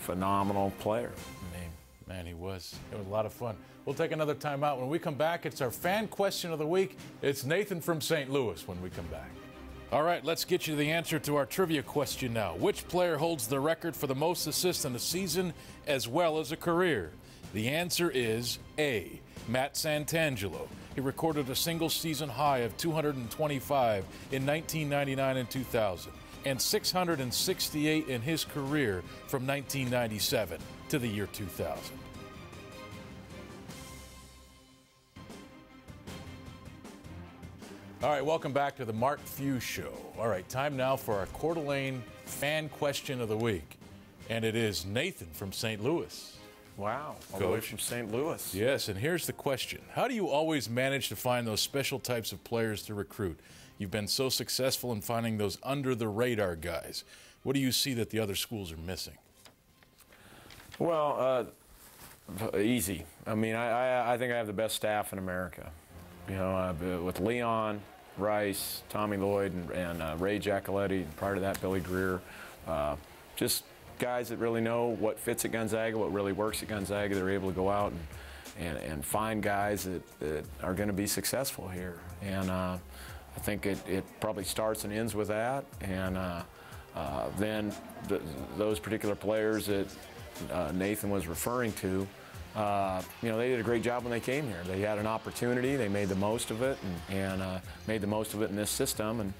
phenomenal player. Man, he was. It was a lot of fun. We'll take another time out. When we come back, it's our fan question of the week. It's Nathan from St. Louis when we come back. All right, let's get you the answer to our trivia question now. Which player holds the record for the most assists in a season as well as a career? The answer is A, Matt Santangelo. He recorded a single season high of 225 in 1999 and 2000 and 668 in his career from 1997 to the year 2000. All right, welcome back to the Mark Few Show. All right, time now for our Coeur d'Alene fan question of the week. And it is Nathan from St. Louis. Wow, all the way from St. Louis. Yes, and here's the question. How do you always manage to find those special types of players to recruit? You've been so successful in finding those under-the-radar guys. What do you see that the other schools are missing? Well, easy. I mean, I think I have the best staff in America. You know, with Leon, Rice, Tommy Lloyd, and Ray Giacoletti, and prior to that, Billy Greer. Just guys that really know what fits at Gonzaga, what really works at Gonzaga. They're able to go out and find guys that are going to be successful here. And I think it probably starts and ends with that. And then those particular players that Nathan was referring to, you know, they did a great job when they came here. They had an opportunity, they made the most of it, and made the most of it in this system,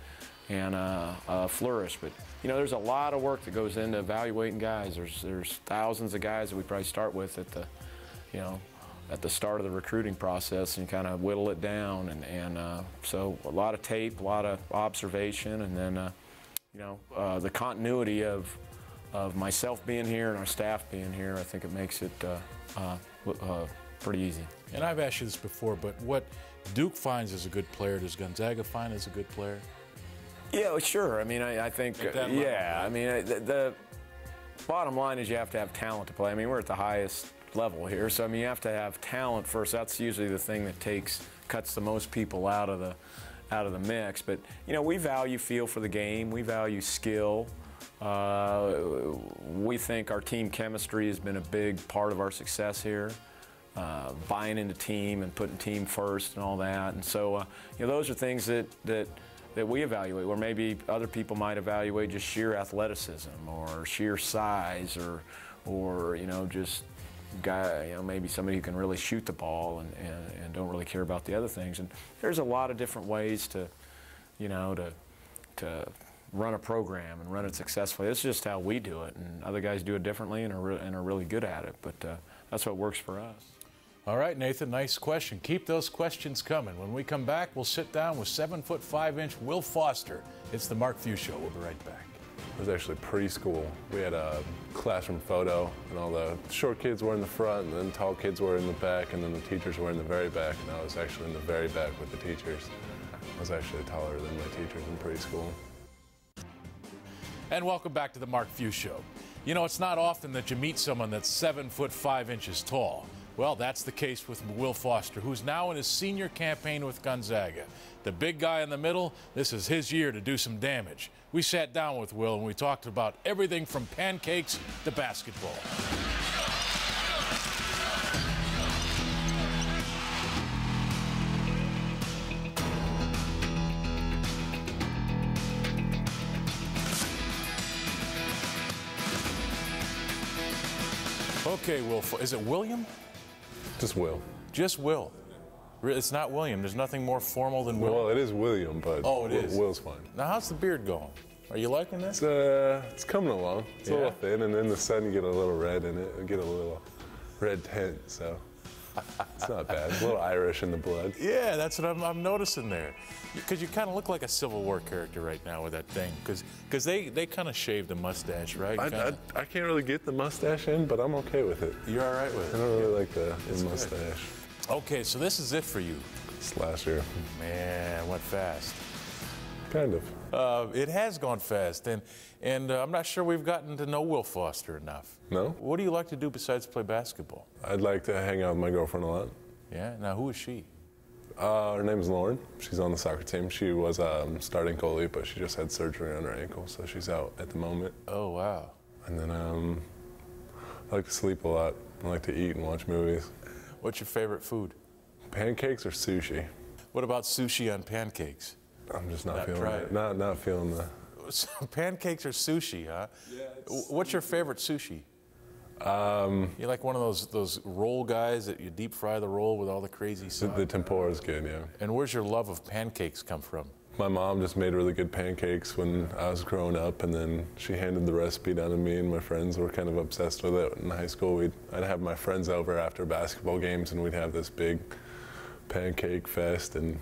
and flourished. But you know, there's a lot of work that goes into evaluating guys. There's thousands of guys that we probably start with at the, you know, at the start of the recruiting process, and kind of whittle it down, and so a lot of tape, a lot of observation, and then you know, the continuity of myself being here and our staff being here. I think it makes it pretty easy. And I've asked you this before, but what Duke finds as a good player, does Gonzaga find as a good player? Yeah, well, sure. I mean, I think, yeah. I mean, the bottom line is you have to have talent to play. I mean, we're at the highest level here, so I mean, you have to have talent first. That's usually the thing that cuts the most people out of the mix. But you know, we value feel for the game. We value skill. We think our team chemistry has been a big part of our success here. Buying into team and putting team first and all that. And so, you know, those are things that we evaluate, where maybe other people might evaluate just sheer athleticism or sheer size, or you know, just guy, you know, maybe somebody who can really shoot the ball and don't really care about the other things. And there's a lot of different ways to, you know, to run a program and run it successfully. It's just how we do it, and other guys do it differently and are really good at it. But that's what works for us. All right, Nathan, nice question. Keep those questions coming. When we come back, we'll sit down with 7'5" Will Foster. It's the Mark Few Show. We'll be right back. It was actually preschool. We had a classroom photo, and all the short kids were in the front, and then tall kids were in the back, and then the teachers were in the very back, and I was actually in the very back with the teachers. I was actually taller than my teachers in preschool. And welcome back to the Mark Few Show. You know, it's not often that you meet someone that's 7'5" tall. Well, that's the case with Will Foster, who's now in his senior campaign with Gonzaga. The big guy in the middle, this is his year to do some damage. We sat down with Will and we talked about everything from pancakes to basketball. Okay, Will, is it William? Just Will. Just Will. It's not William. There's nothing more formal than Will. Well, it is William, but it is. Will's fine. Now, how's the beard going? Are you liking this? It's coming along. It's a little thin, and in the sun you get a little red in it. You get a little red tint, so it's not bad. A little Irish in the blood. Yeah, that's what I'm noticing there. Because you kind of look like a Civil War character right now with that thing. Because they kind of shaved the mustache, right? I can't really get the mustache in, but I'm okay with it. You're all right with it? I don't really like the mustache. Good. Okay, so this is it for you. Slasher. Man, went fast. Kind of. It has gone fast, and I'm not sure we've gotten to know Will Foster enough. No? What do you like to do besides play basketball? I'd like to hang out with my girlfriend a lot. Yeah? Now, who is she? Her name's Lauren. She's on the soccer team. She was starting goalie, but she just had surgery on her ankle, so she's out at the moment. Oh, wow. And then I like to sleep a lot. I like to eat and watch movies. What's your favorite food? Pancakes or sushi? What about sushi on pancakes? I'm just not Not feeling tried it. it. Not feeling the. Pancakes or sushi, huh? Yeah. What's your favorite sushi? You like one of those roll guys that you deep fry the roll with all the crazy sauce? The tempura is good, yeah. And where's your love of pancakes come from? My mom just made really good pancakes when I was growing up, and then she handed the recipe down to me, and my friends were kind of obsessed with it. In high school, I'd have my friends over after basketball games, and we'd have this big pancake fest and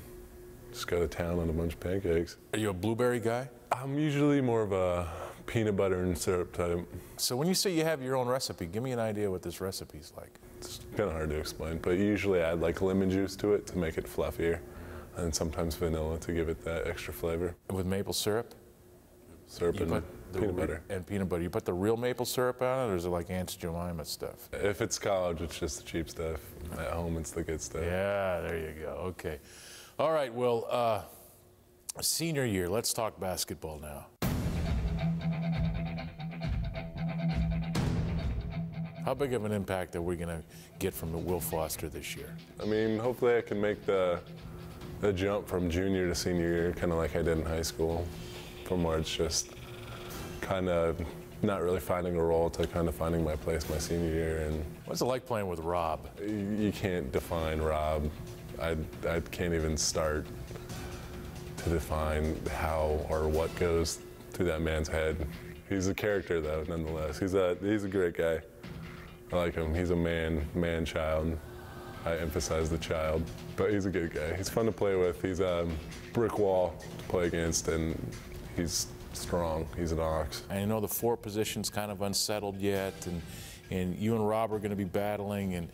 just go to town on a bunch of pancakes. Are you a blueberry guy? I'm usually more of a peanut butter and syrup type. So when you say you have your own recipe, give me an idea what this recipe's like. It's kind of hard to explain, but usually I add like lemon juice to it to make it fluffier, and sometimes vanilla to give it that extra flavor. With maple syrup? Syrup You and put the peanut butter. And peanut butter. You put the real maple syrup on it, or is it like Aunt Jemima stuff? If it's college, it's just the cheap stuff. At home, it's the good stuff. Yeah, there you go. Okay. All right, well, senior year, let's talk basketball now. How big of an impact are we going to get from the Will Foster this year? I mean, hopefully I can make the jump from junior to senior year, kind of like I did in high school, from where it's just kind of not really finding a role to kind of finding my place my senior year. And What's it like playing with Rob? you can't define Rob. I can't even start to define how or what goes through that man's head. He's a character, though, nonetheless. He's a great guy. I like him. He's a man-child. I emphasize the child, but he's a good guy. He's fun to play with. He's a brick wall to play against, and he's strong. He's an ox. And you know the four position's kind of unsettled yet, and you and Rob are going to be battling, and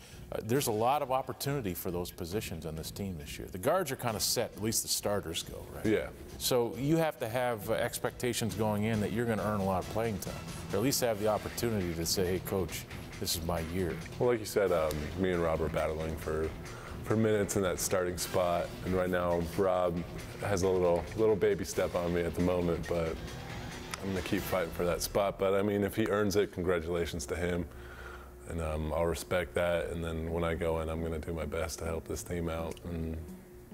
there's a lot of opportunity for those positions on this team this year. The guards are kind of set, at least the starters go, right? Yeah. So you have to have expectations going in that you're going to earn a lot of playing time, or at least have the opportunity to say, hey, coach, this is my year. Well, like you said, me and Rob are battling for minutes in that starting spot, and right now Rob has a little baby step on me at the moment, but I'm going to keep fighting for that spot. But I mean, if he earns it, congratulations to him, and I'll respect that. And then when I go in, I'm going to do my best to help this team out and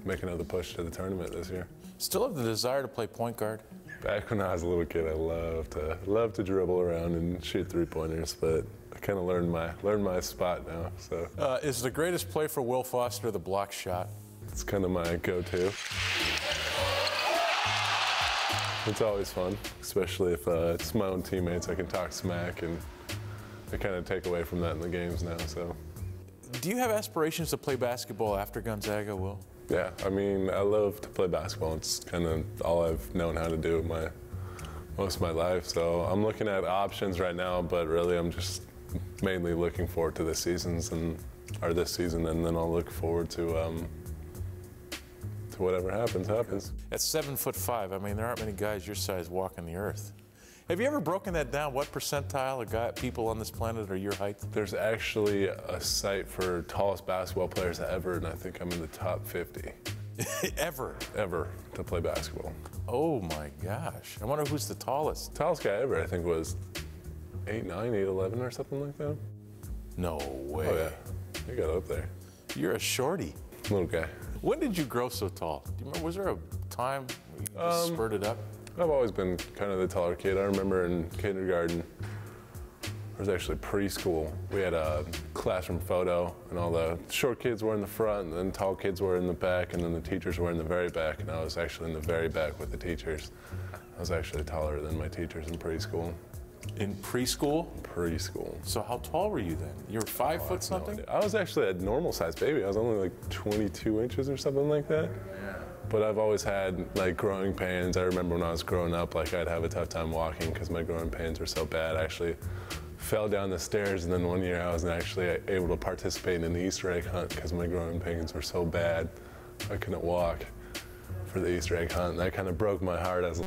make another push to the tournament this year. Still have the desire to play point guard? Back when I was a little kid, I loved to dribble around and shoot three-pointers, but I kind of learned my spot now. So Is the greatest play for Will Foster the block shot? it's kind of my go-to. It's always fun, especially if it's my own teammates. I can talk smack, and I kind of take away from that in the games now. So Do you have aspirations to play basketball after Gonzaga, Will? yeah, I mean, I love to play basketball. It's kind of all I've known how to do most of my life. So I'm looking at options right now, but really I'm just mainly looking forward to this season, and then I'll look forward to whatever happens. At 7'5", I mean, there aren't many guys your size walking the earth. Have you ever broken that down? What percentile of people on this planet are your height? There's actually a site for tallest basketball players ever, and I think I'm in the top 50 Ever? ever to play basketball. Oh my gosh. I wonder who's the tallest. Tallest guy ever, I think, was 8'9", 8'11", or something like that. No way. Oh yeah, he got up there. You're a shorty. Little guy. When did you grow so tall? Do you remember, was there a time where you just spurted up? I've always been kind of the taller kid. I remember in kindergarten, it was actually preschool. We had a classroom photo, and all the short kids were in the front, and then tall kids were in the back, and then the teachers were in the very back, and I was actually in the very back with the teachers. I was actually taller than my teachers in preschool. In preschool? Preschool. So how tall were you then? You were 5 foot something? I was actually a normal sized baby. I was only like 22 inches or something like that. But I've always had like growing pains. I remember when I was growing up, like I'd have a tough time walking because my growing pains were so bad. I actually fell down the stairs, and then one year I was actually able to participate in an Easter egg hunt because my growing pains were so bad I couldn't walk for the Easter egg hunt. And that kind of broke my heart as